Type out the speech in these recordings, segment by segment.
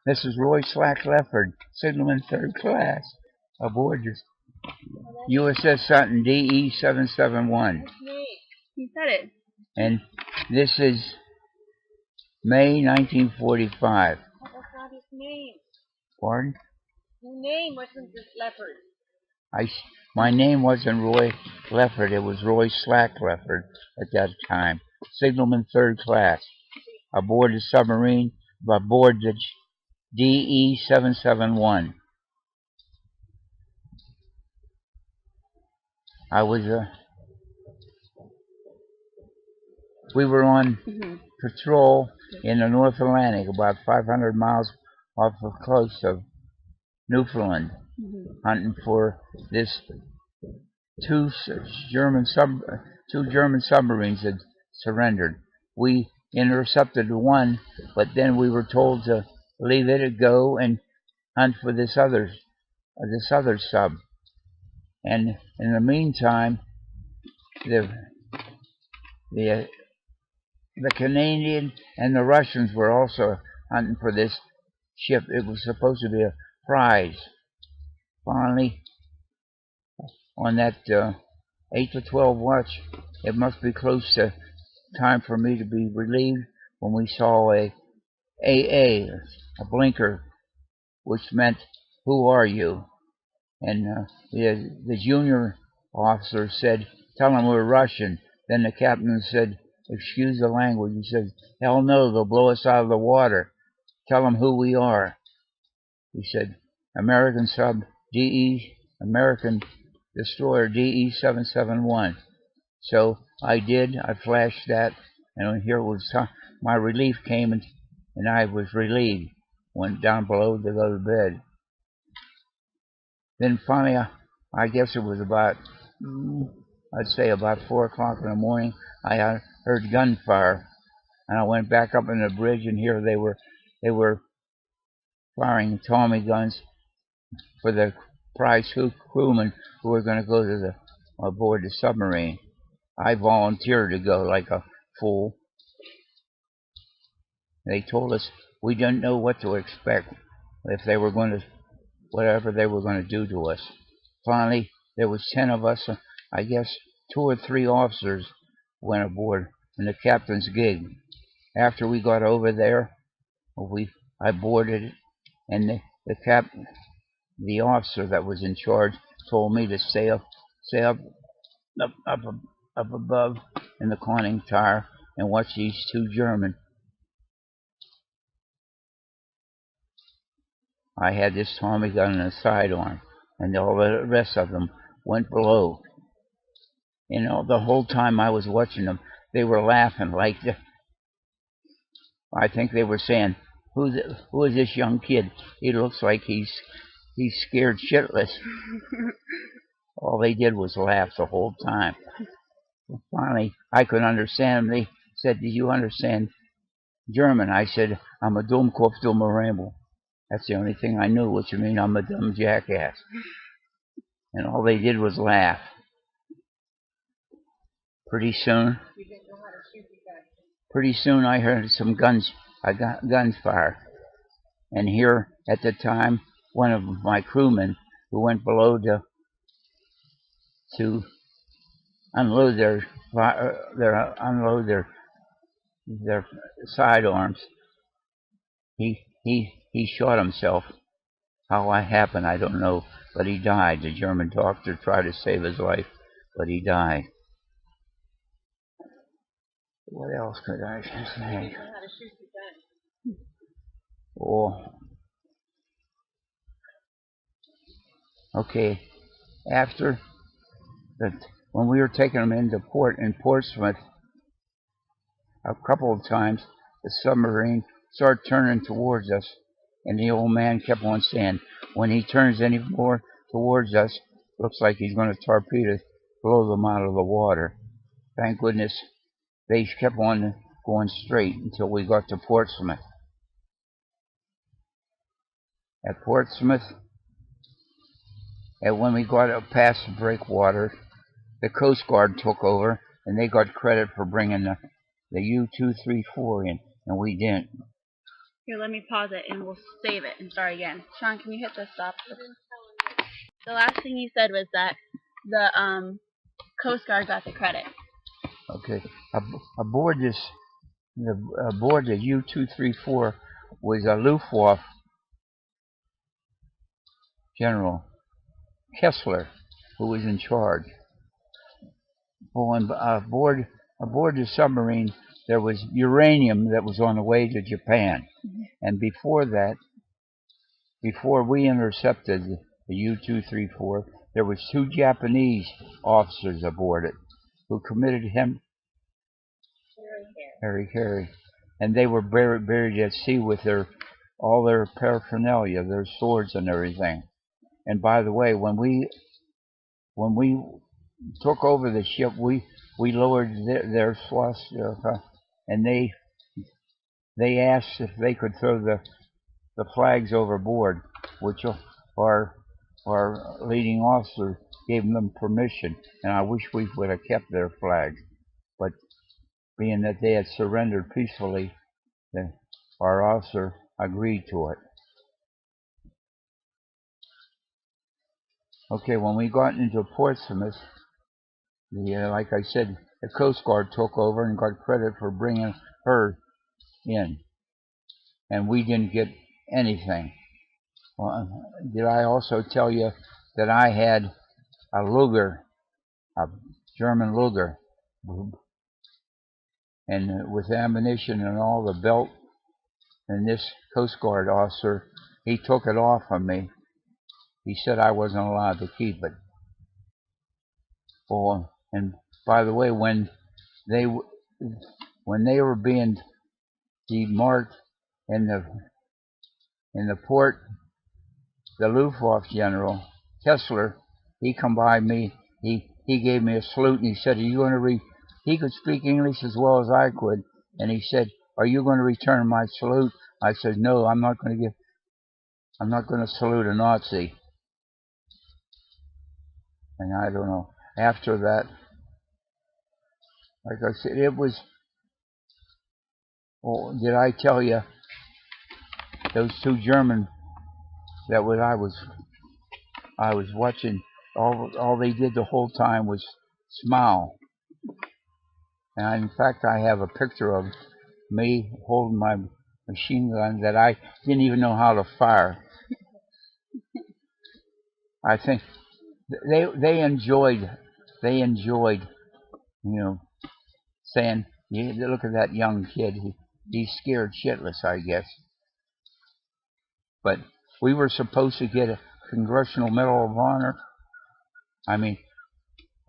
This is Roy Slack Leffard, signalman third class, aboard the USS Sutton DE 771. You said it. And this is May 1945. That's not his name. Pardon? Your name wasn't just Leffard. My name wasn't Roy Leffard, it was Roy Slack Leffard at that time. Signalman third class, aboard the submarine, aboard the DE 771. We were on patrol in the North Atlantic, about 500 miles off the coast of Newfoundland, hunting for this two German submarines that surrendered. We intercepted one, but then we were told to leave it go and hunt for this other sub. And in the meantime, the Canadian and the Russians were also hunting for this ship. It was supposed to be a prize. Finally, on that 8 to 12 watch, it must be close to time for me to be relieved when we saw a blinker, which meant, "Who are you?" And the junior officer said, "Tell them we're Russian." Then the captain said, "Excuse the language." He said, "Hell no, they'll blow us out of the water. Tell them who we are." He said, "American sub American destroyer DE 771. So I did. I flashed that, and here was my relief came, and I was relieved. Went down below to go to bed. Then finally, I guess it was about, I'd say about 4 o'clock in the morning, I heard gunfire, and I went back up on the bridge, and here they were firing Tommy guns for the prize crewmen who were going to go to aboard the submarine. I volunteered to go like a fool. They told us we didn't know what to expect, if they were going to, whatever they were going to do to us. Finally, there was 10 of us. I guess 2 or 3 officers went aboard in the captain's gig. After we got over there, I boarded it, and the officer that was in charge told me to stay up above in the conning tower and watch these 2 German. I had this Tommy gun in the sidearm, and all the rest of them went below. And the whole time I was watching them, they were laughing like I think they were saying, "Who is this young kid? He looks like he's scared shitless." All they did was laugh the whole time. Finally, I could understand them. They said, "Do you understand German?" I said, "I'm a Dummkopf, dummer Ramble." That's the only thing I knew, which would mean I'm a dumb jackass. And all they did was laugh. Pretty soon I heard some gunfire. And here, at the time, one of my crewmen who went below to unload their sidearms, he shot himself. How it happened, I don't know, but he died. The German doctor tried to save his life, but he died. What else could I say? Oh, okay. After that, when we were taking them into port in Portsmouth, a couple of times the submarine started turning towards us, and the old man kept on saying, "When he turns any more towards us, looks like he's going to torpedo, blow them out of the water." Thank goodness they kept on going straight until we got to Portsmouth. At Portsmouth, and when we got past the breakwater, the Coast Guard took over, and they got credit for bringing the U-234 in, and we didn't. Here, let me pause it and we'll save it and start again. Sean, can you hit the stop? The last thing you said was that the Coast Guard got the credit. Okay. Aboard the U-234 was a Luftwaffe General Kessler, who was in charge. Oh, and aboard the submarine there was uranium that was on the way to Japan. And before that, before we intercepted the U-234, there was 2 Japanese officers aboard it who committed Harry, and they were buried at sea with all their paraphernalia, their swords and everything. And by the way, when we took over the ship, we lowered their swastika, and they asked if they could throw the flags overboard, which our leading officer gave them permission, and I wish we would have kept their flags. But being that they had surrendered peacefully, our officer agreed to it. Okay, when we got into Portsmouth, like I said, the Coast Guard took over and got credit for bringing her in, and we didn't get anything. Well, did I also tell you that I had a Luger, a German Luger, and with ammunition and all, the belt, and this Coast Guard officer, he took it off of me. He said I wasn't allowed to keep it. Oh, and by the way, when they were being demarked in the port, the Luftwaffe General Kessler, he come by me. He gave me a salute, and he said, "Are you going to He could speak English as well as I could, and he said, "Are you going to return my salute?" I said, "No, I'm not going to salute a Nazi." And I don't know. After that, like I said, it was. Oh, did I tell you those 2 German that I was watching? All they did the whole time was smile. And in fact, I have a picture of me holding my machine gun that I didn't even know how to fire. I think they enjoyed, saying, "Look at that young kid. He's scared shitless, I guess." But we were supposed to get a Congressional Medal of Honor. I mean,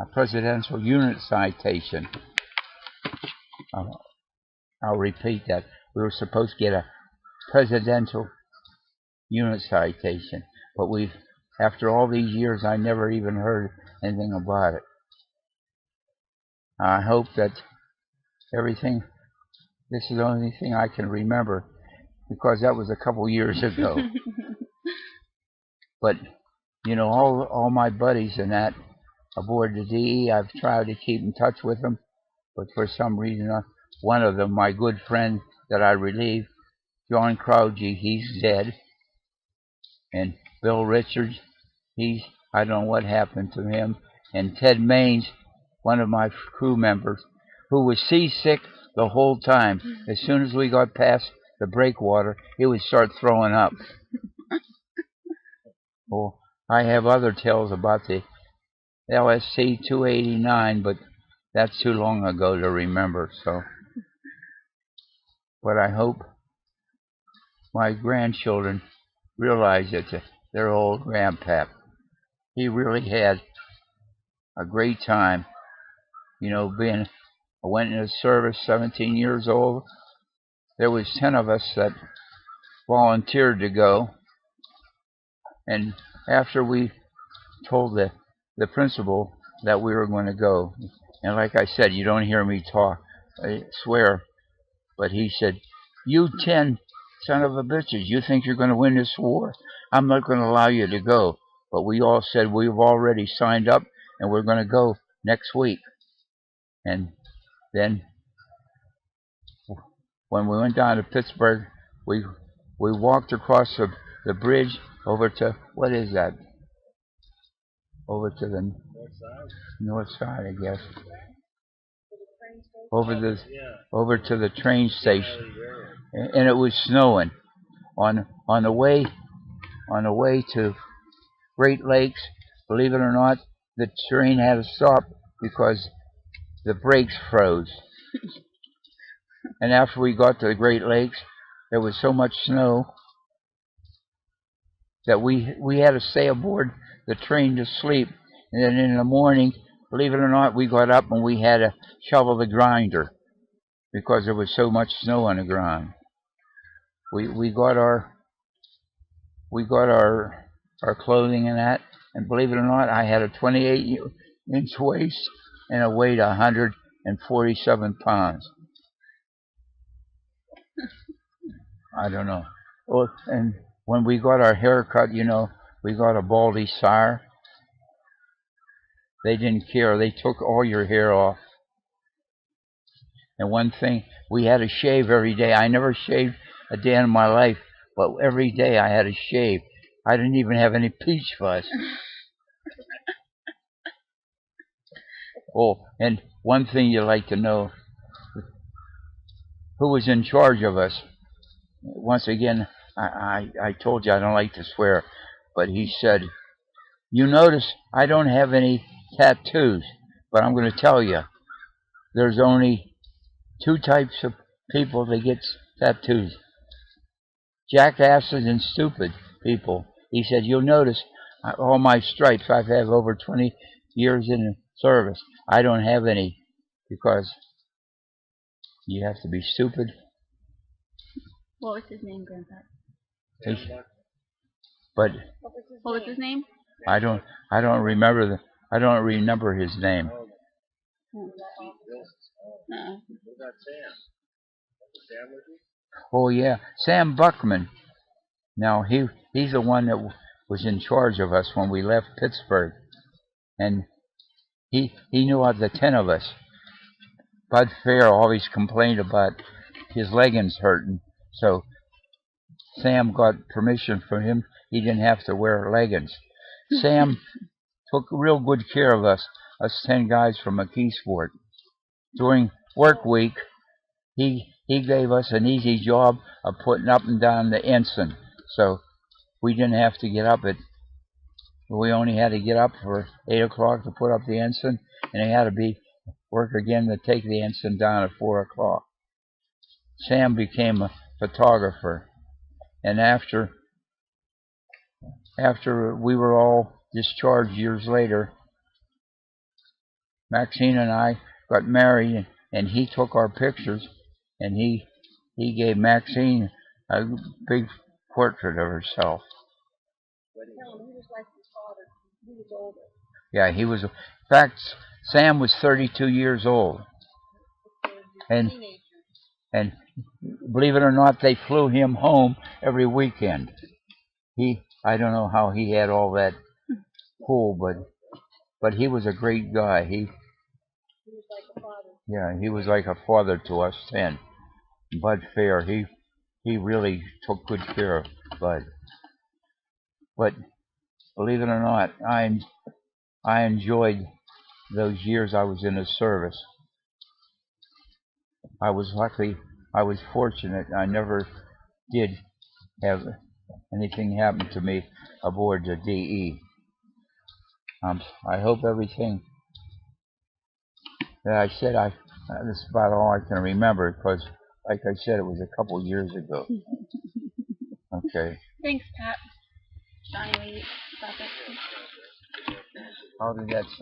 a Presidential Unit Citation. I'll repeat that. We were supposed to get a Presidential Unit Citation, but after all these years, I never even heard anything about it. I hope that this is the only thing I can remember, because that was a couple years ago. But, all my buddies and that aboard the DE, I've tried to keep in touch with them, but for some reason, one of them, my good friend that I relieved, John Crowgy, he's dead. And Bill Richards, I don't know what happened to him. And Ted Maines, one of my crew members, who was seasick the whole time. As soon as we got past the breakwater, he would start throwing up. Well, I have other tales about the LSC 289, but that's too long ago to remember. So, but I hope my grandchildren realize that their old grandpap, he really had a great time. I went into service 17 years old. There was 10 of us that volunteered to go, and after we told the principal that we were going to go, and like I said, you don't hear me talk, I swear, but he said, "You 10 son of a bitches, you think you're going to win this war? I'm not going to allow you to go." But we all said we've already signed up and we're going to go next week. And then when we went down to Pittsburgh, we we walked across the bridge over to, what is that? Over to the north side, I guess. Over to the train station, and it was snowing. On the way to Great Lakes, believe it or not, the train had to stop because the brakes froze. And after we got to the Great Lakes, there was so much snow that we had to stay aboard the train to sleep. And then in the morning, believe it or not, we got up and we had to shovel the grinder because there was so much snow on the ground. We got our clothing and that, and believe it or not, I had a 28-inch waist and I weighed 147 pounds. I don't know. Oh, and when we got our hair cut, you know, we got a baldy sire. They didn't care. They took all your hair off. And one thing, we had to shave every day. I never shaved a day in my life, but every day I had to shave. I didn't even have any peach fuzz. Oh, and one thing you'd like to know, who was in charge of us? Once again, I told you I don't like to swear, but he said, you notice I don't have any tattoos, but I'm going to tell you, there's only two types of people that get tattoos. Jackasses and stupid people. He said, you'll notice all my stripes, I've had over 20 years in service. I don't have any because you have to be stupid. What was his name, Grandpa? But what was his name? I don't remember his name. Oh yeah, Sam Buckman. Now he's the one that was in charge of us when we left Pittsburgh, and he knew of the 10 of us. Bud Fair always complained about his leggings hurting, so Sam got permission from him. He didn't have to wear leggings. Sam took real good care of us 10 guys from McKeesport. During work week, he gave us an easy job of putting up and down the ensign, so we didn't have to get up we only had to get up for 8 o'clock to put up the ensign, and it had to be work again to take the ensign down at 4 o'clock. Sam became a photographer, and after we were all discharged years later, Maxine and I got married, and he took our pictures, and he gave Maxine a big portrait of herself. Yeah, he was. In fact, Sam was 32 years old, and believe it or not, they flew him home every weekend. I don't know how he had all that pull, but he was a great guy. He was like a father. Yeah, he was like a father to us 10. Bud Fair, he really took good care of Bud. But believe it or not, I enjoyed those years I was in the service. I was lucky. I was fortunate. I never did have anything happen to me aboard the DE. I hope everything that I said, that's about all I can remember, because, like I said, it was a couple years ago. Okay. Thanks, Pat. Johnny, will you stop it? How did that sound?